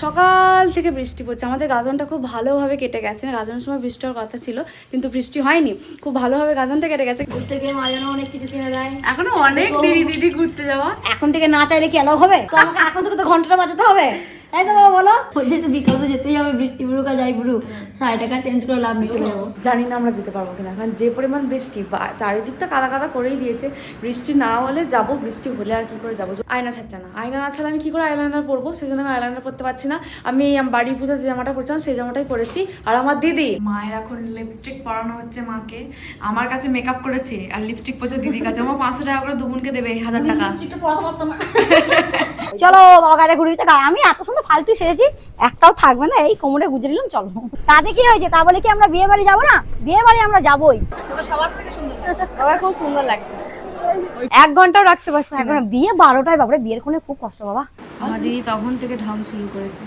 সকাল থেকে বৃষ্টি পড়ছে। আমাদের গাজনটা খুব ভালোভাবে কেটে গেছে। গাজনের সময় বৃষ্টি হওয়ার কথা ছিল, কিন্তু বৃষ্টি হয়নি। খুব ভালোভাবে গাজনটা কেটে গেছে। ঘুরতে গিয়ে মা যেন অনেক কিছু কিনে দেয়। এখনো অনেক দেরি দিদি ঘুরতে যাওয়া। এখন থেকে না চাইলে কি এলাও হবে? তো আমাকে এখন থেকে তো ঘন্টাটা বাজাতে হবে, তাই তো বাবা বলো? যেতে বিকাল তো যেতেই হবে, বৃষ্টি পড়ুক আর যাই পড়ুক, 60 টাকা চেঞ্জ করে লাভ নিয়ে চলে যাবো। জানি না আমরা যেতে পারবো কিনা, কারণ যে পরিমাণ বৃষ্টি চারিদিকটা কাদা কাদা করেই দিয়েছে। বৃষ্টি না হলে যাবো, বৃষ্টি হলে আর কি করে যাবো? আয়না ছাড়ছে না, আয়না না ছাড়লে আমি কি করে আইলাইনার পরবো? সেই জন্য আমি আইলাইনার পরতে পারছি না। আমি বাড়ি পূজার যে জামাটা পরছিলাম সেই জামাটাই পরেছি। আর আমার দিদি, মায়ের এখন লিপস্টিক পরানো হচ্ছে মাকে। আমার কাছে মেকআপ করেছে আর লিপস্টিক পরছে দিদির কাছে। আমার 500 টাকা করে দুবুনকে দেবে, 1000 টাকা। লিপস্টিকটা পরাতে পারতাম না। চলো বাবা গাড়ি ঘুরে দিতে। আমি এত সুন্দর ফালতু সেজেছি, একটাও থাকবে না। এই কোমরে গুজে নিলাম, চলো। তাতে কি হয়েছে? তা বলে কি আমরা বিয়ে বাড়ি যাবো না? বিয়ে বাড়ি আমরা যাবোই। সবার থেকে সুন্দর বাবা খুব সুন্দর লাগছে। 1 ঘন্টাও রাখতে পারছি না। এখন বিয়ে 12টায়, বাবারে বিয়ের কোণে খুব কষ্ট বাবা। আমার দিদি তখন থেকে ঢং শুরু করেছে।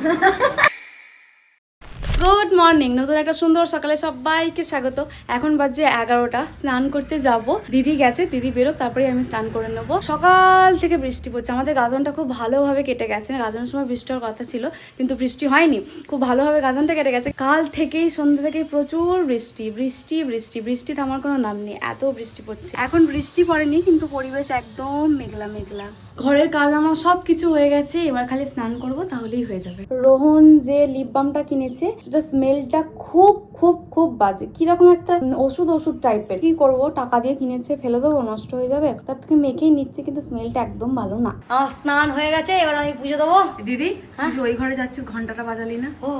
গুড মর্নিং, নতুন একটা সুন্দর সকালে সবাইকে স্বাগত। এখন বাজে 11টা। স্নান করতে যাব, দিদি গেছে, দিদি বেরোক তারপরে আমি স্নান করে নেবো। সকাল থেকে বৃষ্টি পড়ছে। আমাদের গাজনটা খুব ভালোভাবে কেটে গেছে। গাজনের সময় বৃষ্টি হওয়ার কথা ছিল, কিন্তু বৃষ্টি হয়নি। খুব ভালোভাবে গাজনটা কেটে গেছে। কাল থেকেই সন্ধ্যা থেকেই প্রচুর বৃষ্টি বৃষ্টি বৃষ্টি বৃষ্টি থামার কোনো নাম নেই, এত বৃষ্টি পড়ছে। এখন বৃষ্টি পড়েনি, কিন্তু পরিবেশ একদম মেঘলা মেঘলা। ঘরের কাজ আমার সব কিছু হয়ে গেছে, এবার খালি স্নান করব, তাহলেই হয়ে যাবে। রোহন যে লিপ বামটা কিনেছে, সেটা স্মেলটা খুব খুব খুব বাজে। কিরকম একটা ওষুধ টাইপের। কি করব, টাকা দিয়ে কিনেছে, ফেলে দেবো, নষ্ট হয়ে যাবে। তার থেকে মেখেই নিচ্ছে, কিন্তু স্মেলটা একদম ভালো না। স্নান হয়ে গেছে, এবার আমি পুজো দেবো। দিদি তুই যে ওই ঘরে যাচ্ছিস, ঘন্টাটা বাজালি না? ও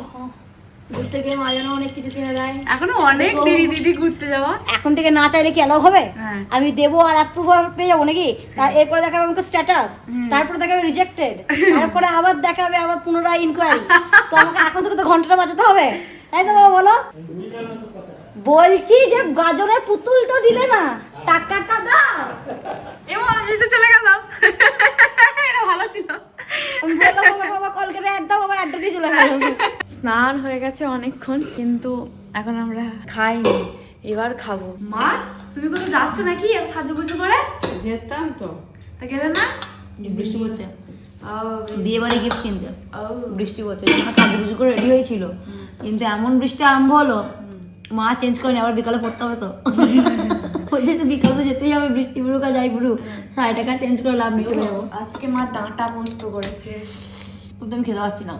ঘুরতে গিয়ে মা যেন অনেক কিছু কিনে দেয়। এখনো অনেক দেরি দিদি ঘুরতে যাওয়া। এখন থেকে না চাইলে কি এলাও হবে? হ্যাঁ। আমি দেবো আর অ্যাপ্রুভাল পেয়ে যাবো নাকি? তার এরপরে দেখাবে আমাকে স্ট্যাটাস, তারপরে দেখাবে রিজেক্টেড, তারপরে আবার দেখাবে আবার পুনরায় ইনকোয়ারি। তো আমাকে এখন থেকে তো ঘন্টাটা বাজাতে হবে, তাই তো বাবা বলো? বলছি যে গাজরের পুতুলটা দিলে না, টাকাটা দাও। এবার এসে চলে গেলাম। এটা ভালো ছিল। আমি বললাম বাবা কল করে অ্যাড দাও, বাবা অ্যাডটা দিয়ে চলে গেল। স্নান হয়ে গেছে অনেকক্ষণ, কিন্তু এখন আমরা খাইনি, এবার খাবো। মা তুমি কোথাও যাচ্ছ নাকি এত সাজুগুজু করে? যেতাম তো, তা গেলে না? বৃষ্টি পড়ছে, ও বিয়ে বাড়ি গিফট কিনতে। ও বৃষ্টি পড়ছে, সাজুগুজু করে রেডি হয়েছিল, কিন্তু এমন বৃষ্টি আরম্ভ হলো, মা চেঞ্জ করেনি, আবার বিকালে পড়তে হবে তো। যেতে বিকাল তো যেতেই হবে, বৃষ্টি পড়ুক আর যাই পড়ুক, 60 টাকা চেঞ্জ করে লাভ নিয়ে চলে যাবো। আজকে মা ডাঁটা পোস্ত করেছে। কিন্তু আমি খেতে পারছি না,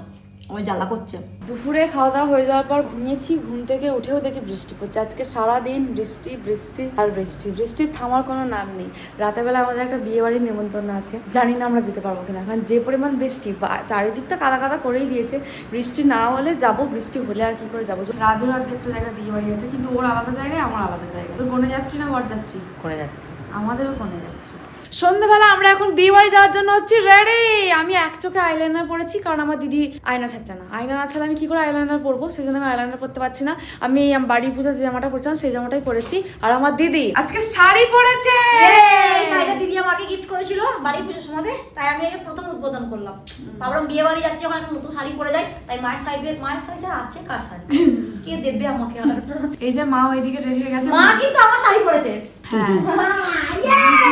আমার জ্বালা করছে। দুপুরে খাওয়া দাওয়া হয়ে যাওয়ার পর ঘুমিয়েছি, ঘুম থেকে উঠেও দেখি বৃষ্টি পড়ছে। আজকে সারাদিন বৃষ্টি বৃষ্টি আর বৃষ্টি, বৃষ্টির থামার কোনো নাম নেই। রাতের বেলা আমাদের একটা বিয়ে বাড়ির নেমন্তন্ন আছে, জানি না আমরা যেতে পারবো কিনা, কারণ যে পরিমাণ বৃষ্টি চারিদিকটা কাদা কাদা করেই দিয়েছে। বৃষ্টি না হলে যাবো, বৃষ্টি হলে আর কি করে যাবো? রাজুর আজকে একটা জায়গায় বিয়ে বাড়ি আছে, কিন্তু ওর আলাদা জায়গায়, আমার আলাদা জায়গায়। তোর কোনে যাচ্ছি না বর যাচ্ছি? করে যাচ্ছে আমাদেরও কোনে যাচ্ছি। সন্ধ্যাবেলা আমরা এখন বিয়ে বাড়ি যাওয়ার জন্য হচ্ছি রেডি। আমি এক চোখে আইলাইনার পরেছি, কারণ আমার দিদি আয়না ছাড়ছে না। আয়না না ছাড়লে আমি কি করে আইলাইনার পরবো? সেই জন্য আমি আইলাইনার পরতে পারছি না। আমি বাড়ি পূজার যে জামাটা পরছিলাম সেই জামাটাই পরেছি। আর আমার দিদি আজকে শাড়ি পরেছে। এই শাড়িটা দিদি আমাকে গিফট করেছিল বাড়ি পুজোর সময়, তাই আমি এটা প্রথম উদ্বোধন করলাম। ভাবলাম বিয়ে বাড়ি যাচ্ছি, যখন একটা নতুন শাড়ি পরে যাই, তাই মায়ের শাড়িটা আছে, কার শাড়ি কে দেবে আমাকে? আর এই যে মা ওইদিকে রেডি হয়ে গেছে। মা কিন্তু আমার শাড়ি পরেছে। হ্যাঁ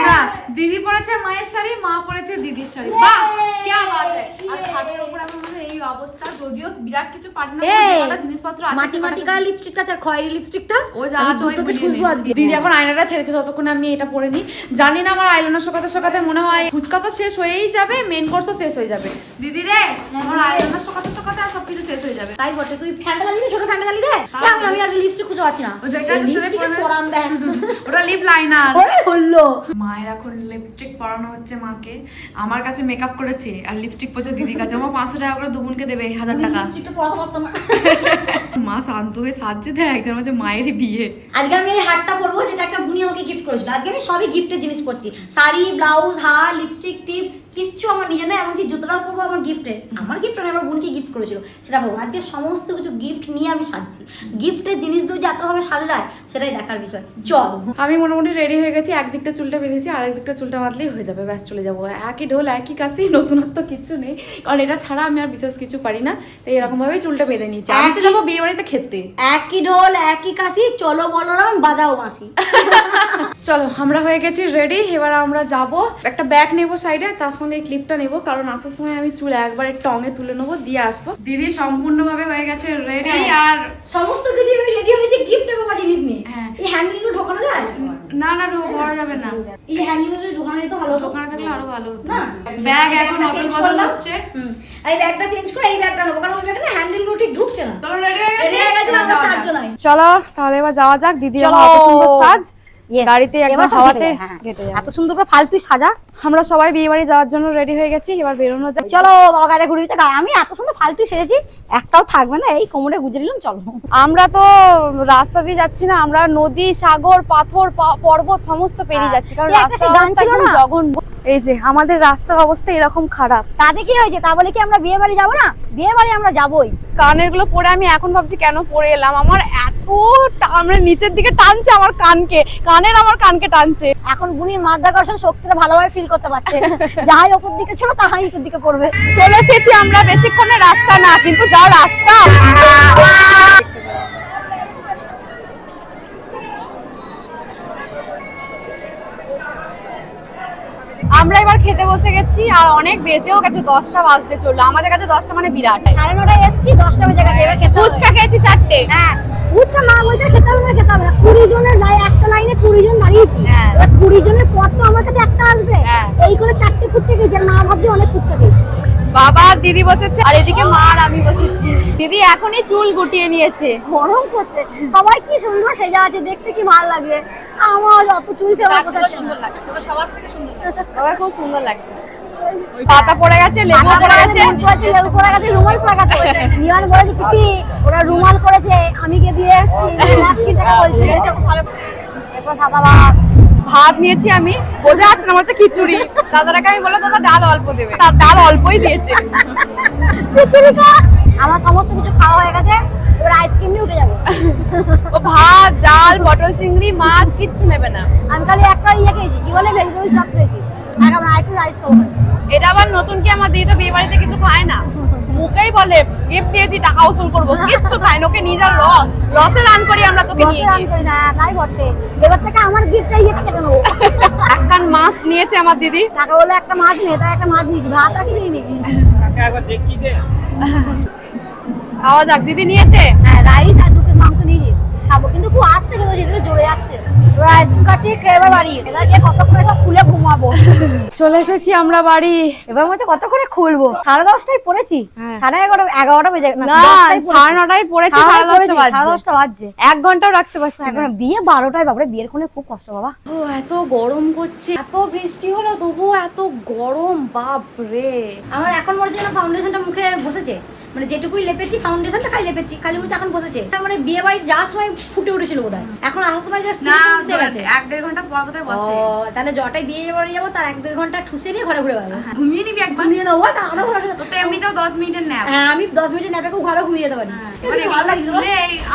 না, দিদি পরেছে মায়ের শাড়ি, মা পরেছে দিদির শাড়ি। বাহ কি বাত है। আর খাটের উপর এখন আমাদের এই অবস্থা, যদিও বিরাট কিছু পারি না, যেটা জিনিসপত্র আছে মাটি মাটি কালার লিপস্টিকটা আর খয়েরি লিপস্টিকটা ও যা আছে ওই খুশবু আজকে। দিদি এখন আয়নাটা ছেড়েছে, ততক্ষণে আমি এটা পরে নিই। জানি না আমার আইলাইনার শোকাতে শোকাতে মনে হয় ফুচকা তো শেষ হয়েই যাবে, মেন কোর্সও শেষ হয়ে যাবে। দিদি রে, আমার আয়নার শোকাতে শোকাতে আর সবকিছু শেষ হয়ে যাবে। তাই বটে, তুই ফ্যানটা জ্বালিয়ে দে, ছোট ফ্যানটা জ্বালিয়ে দে। আমি আর লিপস্টিক খুঁজে পাচ্ছি না। ও যেটা লিপস্টিকের পরান দেন, ওটা লিপ লাইনার। ওরে হলো। মায়ের এখন লিপস্টিক পরানো হচ্ছে মাকে। আমার কাছে মেকআপ করেছে আর লিপস্টিক পরছে দিদির কাছে। আমার 500 টাকা করে দুবুনকে দেবে, 1000 টাকা। লিপস্টিকটা পরাতে পারতাম না। মা শান্ত হয়ে সাজছে, দেখ একজন হচ্ছে মায়েরই বিয়ে। আজকে আমি এই হারটা পরবো, যেটা একটা বুনি আমাকে গিফট করেছিল। আজকে আমি সবই গিফটের জিনিস পরছি, শাড়ি, ব্লাউজ, হার, লিপস্টিক, টিপ, কিচ্ছু আমার নিজে নয়। এমনকি জুতোটাও পরবো আমার গিফটের। আমার গিফট নয়, আমার বোনকে গিফট করেছিল, সেটা পরবো। আজকে সমস্ত কিছু গিফট নিয়ে আমি সাজছি। গিফটের জিনিস দিয়ে যে এতভাবে সাজা যায়, সেটাই দেখার বিষয়। চল, আমি মোটামুটি রেডি হয়ে গেছি। একদিকটা চুলটা বেঁধেছি, আর একদিকটা চুলটা বাঁধলেই হয়ে যাবে, ব্যাস চলে যাবো। একই ঢোল একই কাশি, নতুনত্ব কিচ্ছু নেই, কারণ এটা ছাড়া আমি আর বিশেষ কিছু পারি না। তো এরকম ভাবেই চুলটা বেঁধে নিচ্ছি। আমি তো যাবো বিয়ে বাড়িতে খেতে। একই ঢোল একই কাশি, চলো বলরাম বাজাও বাঁশি। চলো আমরা হয়ে গেছি রেডি, এবার আমরা যাব। একটা ব্যাগ নেবো সাইডে, তার সঙ্গে সঙ্গে এই ক্লিপটা নেবো, কারণ আসার সময় আমি চুল একবারে টঙে তুলে নেবো, দিয়ে আসবো। দিদি সম্পূর্ণভাবে হয়ে গেছে রেডি। আর সমস্ত কিছু আমি রেডি হয়েছে গিফট বাবা জিনিস নিয়ে। হ্যাঁ। এই হ্যান্ডেলগুলো ঢোকানো যায় না না করা যাবে না, এই হ্যান্ডেলগুলো ঢোকানো যেত ভালো হতো। দোকানে থাকলে আরো ভালো হতো। না ব্যাগ এই এখন ব্যাগটা অদল চেঞ্জ বদল করলাম। হচ্ছে। এই ব্যাগটা চেঞ্জ করে এই ব্যাগটা নেবো, কারণ ওই ব্যাগটা হ্যান্ডেলগুলো ঠিক ঢুকছে না। চলো রেডি হয়ে গেছে, রেডি হয়ে গেছে আমরা চারজন। চলো তাহলে এবার যাওয়া যাক। দিদি চলো। আমার এত সুন্দর সাজ, Yes. গাড়িতে একদম এবার সব হাওয়াতে ঘেটে যায়, হ্যাঁ। ঘেটে যাবে। এত সুন্দর করে ফালতু সাজা। আমরা সবাই বিয়ে বাড়ি যাওয়ার জন্য রেডি হয়ে গেছি, এবার বেরোনো যাক। চলো বাবা গাড়ি ঘুরে দিতে। আমি এত সুন্দর ফালতু সেজেছি, একটাও থাকবে না, এই কোমরে গুজে নিলাম। চলো আমরা তো রাস্তা দিয়ে যাচ্ছি না, আমরা নদী, সাগর, পাথর, পর্বত সমস্ত পেরিয়ে যাচ্ছি, কারণ সে একটা রাস্তার গান অবস্থা ছিল একদম না? জঘন্য। এই যে আমাদের রাস্তার অবস্থা এরকম খারাপ। তাতে কি হয়েছে? তা বলে কি আমরা বিয়ে বাড়ি যাবো না? বিয়ে বাড়ি আমরা যাবোই। কানের গুলো পরে আমি এখন ভাবছি কেন পরে এলাম। আমার এত মানে নিচের দিকে টানছে আমার কানকে, আমার কানকে টানছে। এখন বুনির মাধ্যাকর্ষণ শক্তিটা ভালোভাবে ফিল করতে পারছে। যাহাই ওপর দিকে ছিল তাহাই নিচের দিকে পড়বে। চলে এসেছি আমরা, বেশিক্ষণের রাস্তা না, কিন্তু যা রাস্তা। আমরা এবার খেতে বসে গেছি, আর অনেক বেজেও গেছে, 10টা বাজতে চললো। আমাদের কাছে 10টা মানে বিরাট। 9:30 এসছি, 10টা বেজে গেছে, এবার খেতে হবে। ফুচকা খেয়েছি 4টে। হ্যাঁ, ফুচকা মা বলছে খেতে হবে না, খেতে হবে না। 20 জনের একটা লাইনে 20 জন দাঁড়িয়েছি। হ্যাঁ। এবার 20 জনের পর তো আমার কাছে একটা আসবে। হ্যাঁ। এই করে 4টে ফুচকা খেয়েছি, আর মা ভাবছি অনেক ফুচকা খেয়েছি। বাবা আর দিদি বসেছে, আর এদিকে মা আর আমি বসেছি। দিদি এখনই চুল গুটিয়ে নিয়েছে। গরম করছে, সবাই কি সুন্দর সেজা আছে, দেখতে কি ভালো লাগবে। আমার অত চুল চেপা বসাচ্ছে না। বাবা খুব সুন্দর লাগছে। পাতা পড়ে গেছে, লেবু পড়ে গেছে। লেবু পড়ে গেছে, রুমাল পড়ে গেছে। নিয়ান বলেছে পিপি ওরা রুমাল করেছে, আমি গিয়ে দিয়ে এসেছি। নাকি টাকা বলছে। এরপর সাদা ভাত। ভাত নিয়েছি আমি, বোঝা যাচ্ছে না আমার তো খিচুড়ি। দাদাটাকে আমি বললাম দাদা ডাল অল্প দেবে, তার ডাল অল্পই দিয়েছে। পিপিরিকা আমার সমস্ত কিছু খাওয়া হয়ে গেছে, এবার আইসক্রিম নিয়ে উঠে যাবো। ও ভাত, ডাল, পটল চিংড়ি, মাছ কিচ্ছু নেবে না। আমি খালি একটা ইয়ে খেয়েছি, কি বলে ভেজিটেবল চপ খেয়েছি। আর আমরা আরেকটু রাইস খাবো। এটা আবার নতুন কি, আমার দিদি তো বিয়ে বাড়িতে কিছু খায় না, মুখেই বলে গিফট দিয়েছি টাকা উসুল করবো, কিচ্ছু খায় না। ওকে নিয়ে যা লসে রান করি আমরা তোকে নিয়ে রান গিয়ে। করি না, তাই বটে। এবার থেকে আমার গিফটটা ইয়েটা কেটে নেবো। একখান মাছ নিয়েছে আমার দিদি। টাকা বলে একটা মাছ নিয়ে, তাই একটা মাছ নিয়েছি, ভাত আর কিছুই নেই। খাওয়া যাক। দিদি নিয়েছে হ্যাঁ, রাইস আর 2 পিস মাংস নিয়েছি, খাবো। কিন্তু খুব আস্তে খেতে হচ্ছে, যেগুলো জোরে যাচ্ছে। এবার আইসক্রিম খাচ্ছি, খেয়ে এবার বাড়ি। এবার গিয়ে কতক্ষণে সব খুলে ঘুমাবো। চলে এসেছি আমরা বাড়ি। এবার মধ্যে কত করে খুলবো? 10:30টায় পড়েছি। হ্যাঁ। 11:30 বেজে না 10:30 পড়েছি, 10:30 বাজছে। 1 ঘন্টাও রাখতে পারছি না। এখন বিয়ে 12টায়, বাবারে বিয়ের কোণে খুব কষ্ট বাবা। ও এত গরম করছে, এত বৃষ্টি হলো তবুও এত গরম, বাপ রে। আমার এখন মনে হচ্ছে না ফাউন্ডেশনটা মুখে বসেছে, মানে যেটুকুই লেপেছি ফাউন্ডেশনটা খালি লেপেছি, খালি মুখে এখন বসেছে। তার মানে বিয়ে বাড়ি যাওয়ার সময় ফুটে উঠেছিল বোধহয়, এখন আসার সময় জাস্ট না বসে গেছে। 1-1.5 ঘন্টা পর বোধহয় বসে। ও তাহলে জটাই বিয়ে বাড়ি যাবো, তার 1-1.5 ঘন্টা ঠুসে নিয়ে ঘরে ঘুরে বেড়াবো। ঘুমিয়ে নিবি একবার। ঘুমিয়ে দেবো, তা আরো ভালো তো এমনিতেও 10 মিনিটের ন্যাপ। হ্যাঁ, আমি 10 মিনিট ন্যাপে খুব ঘরে ঘুমিয়ে যেতে পারি। এবারে ভালো লাগছিল।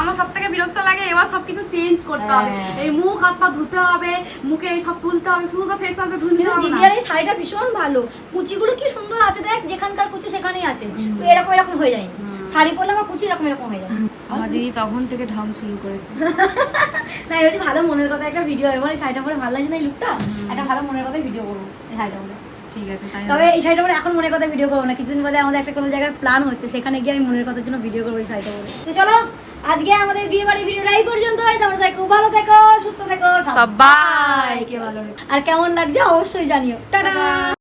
আমার সবথেকে বিরক্ত লাগে, এবার সবকিছু চেঞ্জ করতে হবে। হ্যাঁ। এই মুখ হাত পা ধুতে হবে, মুখে এই সব তুলতে হবে, শুধু তো ফেস ওয়াশে ধুতে কিন্তু হবে দিদি না। আর এই শাড়িটা ভীষণ ভালো, কুচিগুলো কি সুন্দর আছে দেখ, যেখানকার কুচি সেখানেই আছে, তো এরকম এরকম হয়ে যায়। শাড়ি পরলে আমার কুচি এরকম এরকম হয়ে যায়। আমার দিদি তখন থেকে ঢং শুরু করেছে। না এবার ভালো মনের কথা একটা ভিডিও, এবার এই শাড়িটা পরে ভালো লাগছে না এই লুকটা, একটা ভালো মনের কথা ভিডিও করবো এই শাড়িটা পরে। ঠিক আছে তাই। তবে এই শাড়িটা পরে এখন মনের কথা ভিডিও করবো না, কিছুদিন বাদে আমাদের একটা কোনো জায়গায় প্ল্যান হচ্ছে, সেখানে গিয়ে আমি মনের কথার জন্য ভিডিও করবো এই শাড়িটা পরে। তো চলো আজকে আমাদের বিয়ে বাড়ি ভিডিওটা এই পর্যন্ত হয়। তোমরা সবাই খুব ভালো থেকো, সুস্থ থেকো, সবাইকে ভালো রেখো। আর কেমন লাগছে অবশ্যই জানিও। টাটা।